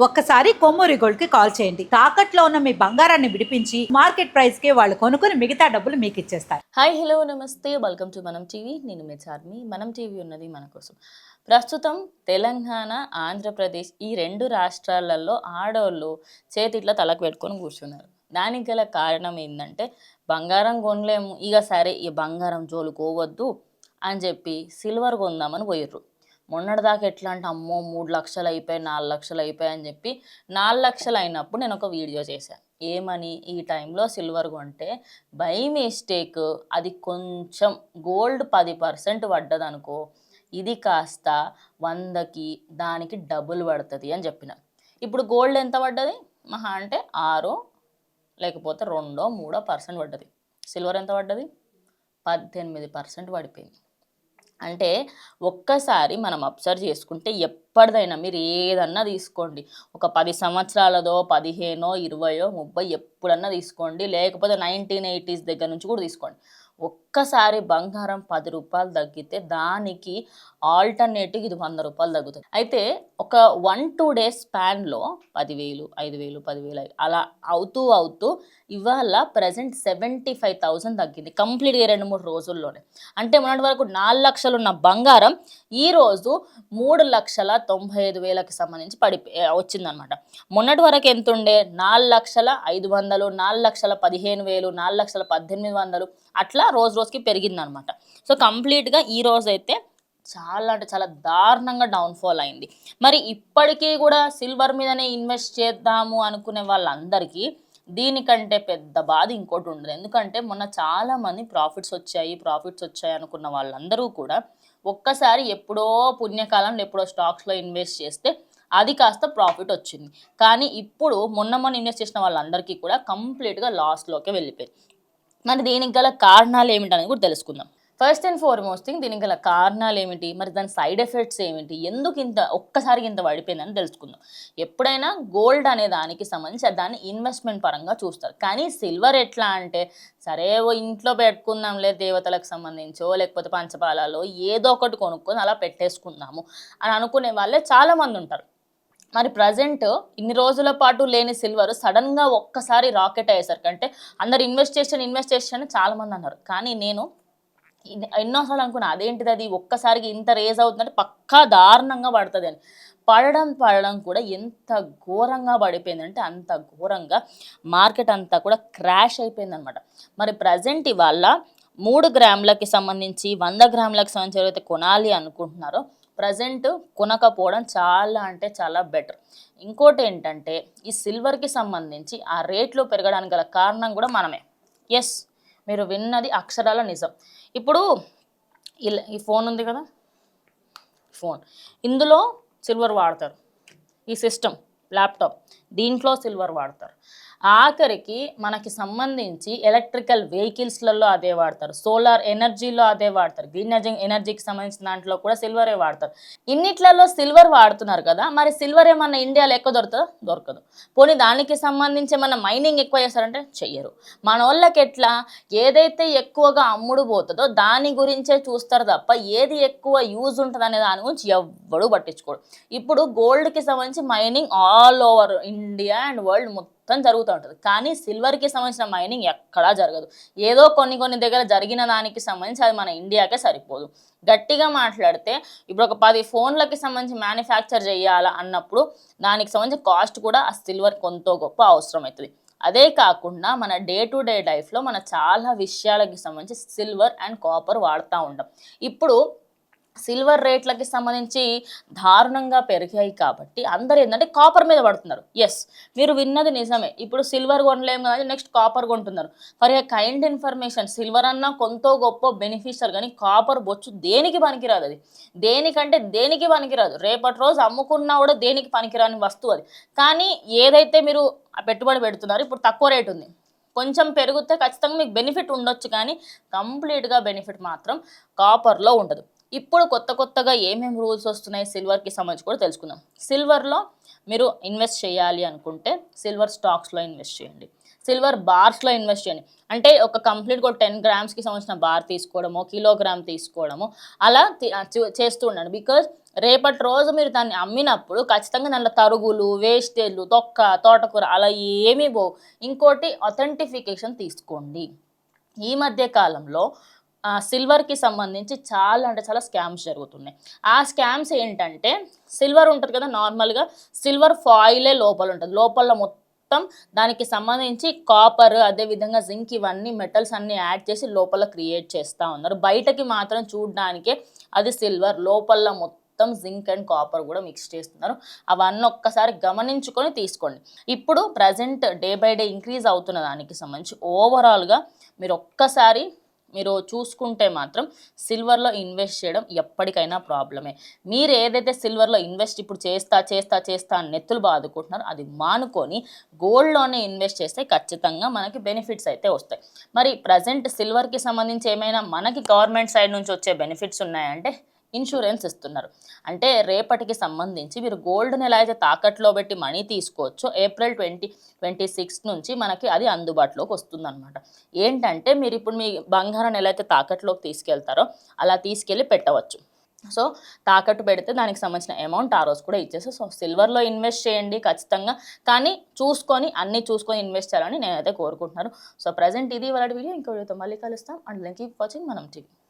ఒక్కసారి కొమ్మూరి గోల్డ్ కి కాల్ చేయండి. తాకట్లో ఉన్న మీ బంగారాన్ని విడిపించి మార్కెట్ ప్రైస్ కి వాళ్ళు కొనుక్కుని మిగతా డబ్బులు మీకు ఇచ్చేస్తారు. హాయ్ హలో నమస్తే వెల్కమ్ టు మనం టీవీ. నేను మీ చార్మి. మనం టీవీ ఉన్నది మన కోసం. ప్రస్తుతం తెలంగాణ, ఆంధ్రప్రదేశ్ ఈ రెండు రాష్ట్రాలలో ఆడవాళ్ళు చేతిట్లా తలకు పెట్టుకొని కూర్చున్నారు. దానికి గల కారణం ఏంటంటే బంగారం కొనలేము, ఇక సరే ఈ బంగారం జోలుకోవద్దు అని చెప్పి సిల్వర్ కొందామని పోయిర్రు. మొన్నటిదాకా ఎట్లా అంటే అమ్మో 3 లక్షలు అయిపోయాయి, 4 లక్షలు అయిపోయాయి అని చెప్పి 4 లక్షలు అయినప్పుడు నేను ఒక వీడియో చేశాను. ఏమని, ఈ టైంలో సిల్వర్ కొంటే బై మిస్టేక్ అది కొంచెం గోల్డ్ 10% పడ్డదనుకో, ఇది కాస్త 100కి దానికి డబుల్ పడుతుంది అని చెప్పిన. ఇప్పుడు గోల్డ్ ఎంత పడ్డది? మహా అంటే 6 లేకపోతే 2-3% పడ్డది. సిల్వర్ ఎంత పడ్డది? 18% పడిపోయింది. అంటే ఒక్కసారి మనం అబ్జర్వ్ చేసుకుంటే ఎప్పటిదైనా మీరు ఏదన్నా తీసుకోండి, ఒక 10 సంవత్సరాలదో 15, 20, 30 ఎప్పుడన్నా తీసుకోండి, లేకపోతే 1980s దగ్గర నుంచి కూడా తీసుకోండి. ఒక్కసారి బంగారం 10 రూపాయలు తగ్గితే దానికి ఆల్టర్నేటివ్ ఇది 100 రూపాయలు తగ్గుతుంది. అయితే ఒక 1-2 డేస్ స్పాన్లో 10,000, 5,000, 10,000 అలా అవుతూ ఇవాళ ప్రజెంట్ 75,000 తగ్గింది కంప్లీట్గా 2-3 రోజుల్లోనే. అంటే మొన్నటి వరకు 4 లక్షలు ఉన్న బంగారం ఈరోజు 3,95,000కి సంబంధించి వచ్చిందనమాట. మొన్నటి వరకు ఎంత ఉండే? 4,05,000, 4,15,000, 4,18,000 అట్లా రోజుకి పెరిగిందనమాట. సో కంప్లీట్గా ఈ రోజు అయితే చాలా అంటే చాలా దారుణంగా డౌన్ఫాల్ అయింది. మరి ఇప్పటికీ కూడా సిల్వర్ మీదనే ఇన్వెస్ట్ చేద్దాము అనుకునే వాళ్ళందరికీ దీనికంటే పెద్ద బాధ ఇంకోటి ఉండదు. ఎందుకంటే మొన్న చాలామంది ప్రాఫిట్స్ వచ్చాయి అనుకున్న వాళ్ళందరూ కూడా ఒక్కసారి ఎప్పుడో పుణ్యకాలంలో ఎప్పుడో స్టాక్స్లో ఇన్వెస్ట్ చేస్తే అది కాస్త ప్రాఫిట్ వచ్చింది. కానీ ఇప్పుడు మొన్న ఇన్వెస్ట్ చేసిన వాళ్ళందరికీ కూడా కంప్లీట్గా లాస్లోకి వెళ్ళిపోయింది. మరి దీనికి గల కారణాలు ఏమిటనేది కూడా తెలుసుకుందాం. ఫస్ట్ అండ్ ఫార్మోస్ట్ థింగ్, దీనికి గల కారణాలు ఏమిటి, మరి దాని సైడ్ ఎఫెక్ట్స్ ఏమిటి, ఎందుకు ఒక్కసారికి ఇంత పడిపోయిందని తెలుసుకుందాం. ఎప్పుడైనా గోల్డ్ అనే దానికి సంబంధించి దాన్ని ఇన్వెస్ట్మెంట్ పరంగా చూస్తారు. కానీ సిల్వర్ ఎట్లా అంటే సరే ఇంట్లో పెట్టుకుందాంలే, దేవతలకు సంబంధించో లేకపోతే పంచపాలలో ఏదో ఒకటి కొనుక్కొని అలా పెట్టేసుకుందాము అని అనుకునే వాళ్ళే చాలామంది ఉంటారు. మరి ప్రజెంట్ ఇన్ని రోజుల పాటు లేని సిల్వర్ సడన్గా ఒక్కసారి రాకెట్ అయ్యేసరికి, అంటే అందరు ఇన్వెస్ట్ చేసి చాలామంది అన్నారు. కానీ నేను ఎన్నోసార్లు అనుకున్నా అదేంటిది అది ఒక్కసారికి ఇంత రేజ్ అవుతుందంటే పక్కా దారుణంగా పడుతుంది అని. పడడం కూడా ఎంత ఘోరంగా పడిపోయిందంటే అంత ఘోరంగా మార్కెట్ అంతా కూడా క్రాష్ అయిపోయిందనమాట. మరి ప్రజెంట్ ఇవాళ 3 గ్రాములకి సంబంధించి 100 గ్రాములకు సంబంధించి ఎవరైతే కొనాలి అనుకుంటున్నారో ప్రజెంట్ కొనకపోవడం చాలా అంటే చాలా బెటర్. ఇంకోటి ఏంటంటే ఈ సిల్వర్కి సంబంధించి ఆ రేట్లు పెరగడానికి గల కారణం కూడా మనమే. ఎస్, మీరు విన్నది అక్షరాల నిజం. ఇప్పుడు ఈ ఫోన్ ఉంది కదా, ఫోన్ ఇందులో సిల్వర్ వాడతారు. ఈ సిస్టమ్ ల్యాప్టాప్ దీంట్లో సిల్వర్ వాడతారు. ఆఖరికి మనకి సంబంధించి ఎలక్ట్రికల్ వెహికల్స్లలో అదే వాడతారు, సోలార్ ఎనర్జీలో అదే వాడతారు, గ్రీన్ ఎనర్జీకి సంబంధించిన దాంట్లో కూడా సిల్వరే వాడతారు. ఇన్నిట్లలో సిల్వర్ వాడుతున్నారు కదా, మరి సిల్వర్ ఏమన్నా ఇండియాలో ఎక్కువ దొరకదు. పోనీ దానికి సంబంధించి ఏమన్నా మైనింగ్ ఎక్కువ చేస్తారంటే చెయ్యరు. మన వాళ్ళకి ఎట్లా ఏదైతే ఎక్కువగా అమ్ముడు పోతుందో దాని గురించే చూస్తారు తప్ప ఏది ఎక్కువ యూజ్ ఉంటుంది అనే దాని గురించి ఎవ్వడూ పట్టించుకోడు. ఇప్పుడు గోల్డ్కి సంబంధించి mining all over India and world మొత్తం జరుగుతూ ఉంటుంది. కానీ సిల్వర్కి సంబంధించిన మైనింగ్ ఎక్కడా జరగదు. ఏదో కొన్ని దగ్గర జరిగిన దానికి సంబంధించి అది మన ఇండియాకే సరిపోదు. గట్టిగా మాట్లాడితే ఇప్పుడు ఒక 10 ఫోన్లకి సంబంధించి మ్యానుఫ్యాక్చర్ చేయాలా అన్నప్పుడు దానికి సంబంధించి కాస్ట్ కూడా ఆ సిల్వర్ కొంత గొప్ప అవసరం అవుతుంది. అదే కాకుండా మన డే టు డే లైఫ్లో మన చాలా విషయాలకి సంబంధించి సిల్వర్ అండ్ కాపర్ వాడుతూ ఉంటాం. ఇప్పుడు సిల్వర్ రేట్లకి సంబంధించి దారుణంగా పెరిగాయి కాబట్టి అందరూ ఏంటంటే కాపర్ మీద పడుతున్నారు. ఎస్, మీరు విన్నది నిజమే. ఇప్పుడు సిల్వర్ కొనలేము కానీ నెక్స్ట్ కాపర్ కొంటున్నారు. For a kind information, silver అన్నా కొంత గొప్ప బెనిఫిషియల్, కానీ కాపర్ బొచ్చు దేనికి పనికిరాదు. అది దేనికి పనికిరాదు. రేపటి రోజు అమ్ముకున్నా కూడా దేనికి పనికిరాని వస్తువు అది. కానీ ఏదైతే మీరు పెట్టుబడి పెడుతున్నారో ఇప్పుడు తక్కువ రేటు ఉంది, కొంచెం పెరిగితే ఖచ్చితంగా మీకు బెనిఫిట్ ఉండొచ్చు, కానీ కంప్లీట్గా బెనిఫిట్ మాత్రం కాపర్లో ఉండదు. ఇప్పుడు కొత్తగా ఏమేమి రూల్స్ వస్తున్నాయి సిల్వర్కి సంబంధించి కూడా తెలుసుకుందాం. సిల్వర్లో మీరు ఇన్వెస్ట్ చేయాలి అనుకుంటే సిల్వర్ స్టాక్స్లో ఇన్వెస్ట్ చేయండి. సిల్వర్ బార్స్లో ఇన్వెస్ట్ చేయండి. అంటే ఒక కంప్లీట్గా 10 గ్రామ్స్కి సంబంధించిన బార్ తీసుకోవడము, కిలోగ్రామ్ తీసుకోవడము అలా చేస్తూ ఉండండి. బికాజ్ రేపటి రోజు మీరు దాన్ని అమ్మినప్పుడు ఖచ్చితంగా దాంట్లో తరుగులు, వేస్టేజ్లు, తొక్క, తోటకూర అలా ఏమీ పోవు. ఇంకోటి అథెంటిఫికేషన్ తీసుకోండి. ఈ మధ్య కాలంలో సిల్వర్కి సంబంధించి చాలా అంటే చాలా స్కామ్స్ జరుగుతున్నాయి. ఆ స్కామ్స్ ఏంటంటే సిల్వర్ ఉంటుంది కదా, నార్మల్గా సిల్వర్ ఫాయిలే లోపల ఉంటుంది. లోపల మొత్తం దానికి సంబంధించి కాపర్, అదేవిధంగా జింక్, ఇవన్నీ మెటల్స్ అన్నీ యాడ్ చేసి లోపల క్రియేట్ చేస్తూ ఉన్నారు. బయటకి మాత్రం చూడడానికే అది సిల్వర్, లోపల మొత్తం జింక్ అండ్ కాపర్ కూడా మిక్స్ చేస్తున్నారు. అవన్నీ ఒక్కసారి గమనించుకొని తీసుకోండి. ఇప్పుడు present day by day increase అవుతున్న దానికి సంబంధించి ఓవరాల్గా మీరు చూసుకుంటే మాత్రం సిల్వర్లో ఇన్వెస్ట్ చేయడం ఎప్పటికైనా ప్రాబ్లమే. మీరు ఏదైతే సిల్వర్లో ఇన్వెస్ట్ ఇప్పుడు చేస్తా అని నెత్తులు బాదుకుంటున్నారో అది మానుకొని గోల్డ్లోనే ఇన్వెస్ట్ చేస్తే ఖచ్చితంగా మనకి బెనిఫిట్స్ అయితే వస్తాయి. మరి ప్రజెంట్ సిల్వర్కి సంబంధించి ఏమైనా మనకి గవర్నమెంట్ సైడ్ నుంచి వచ్చే బెనిఫిట్స్ ఉన్నాయంటే ఇన్సూరెన్స్ ఇస్తున్నారు. అంటే రేపటికి సంబంధించి మీరు గోల్డ్ని ఎలా అయితే తాకట్లో పెట్టి మనీ తీసుకోవచ్చో ఏప్రిల్ 2026 నుంచి మనకి అది అందుబాటులోకి వస్తుందన్నమాట. ఏంటంటే మీరు ఇప్పుడు మీ బంగారాన్ని ఎలా అయితే తాకట్లోకి తీసుకెళ్తారో అలా తీసుకెళ్ళి పెట్టవచ్చు. సో తాకట్టు పెడితే దానికి సంబంధించిన అమౌంట్ ఆ రోజు కూడా ఇచ్చేసి సో సిల్వర్లో ఇన్వెస్ట్ చేయండి ఖచ్చితంగా. కానీ అన్నీ చూసుకొని ఇన్వెస్ట్ చేయాలని నేనైతే కోరుకుంటున్నాను. సో ప్రజెంట్ ఇది వాళ్ళ వీడియో. ఇంకో వీడియోతో మళ్ళీ కలుస్తాం. అండ్ కీప్ వాచింగ్ మనం టీవీ.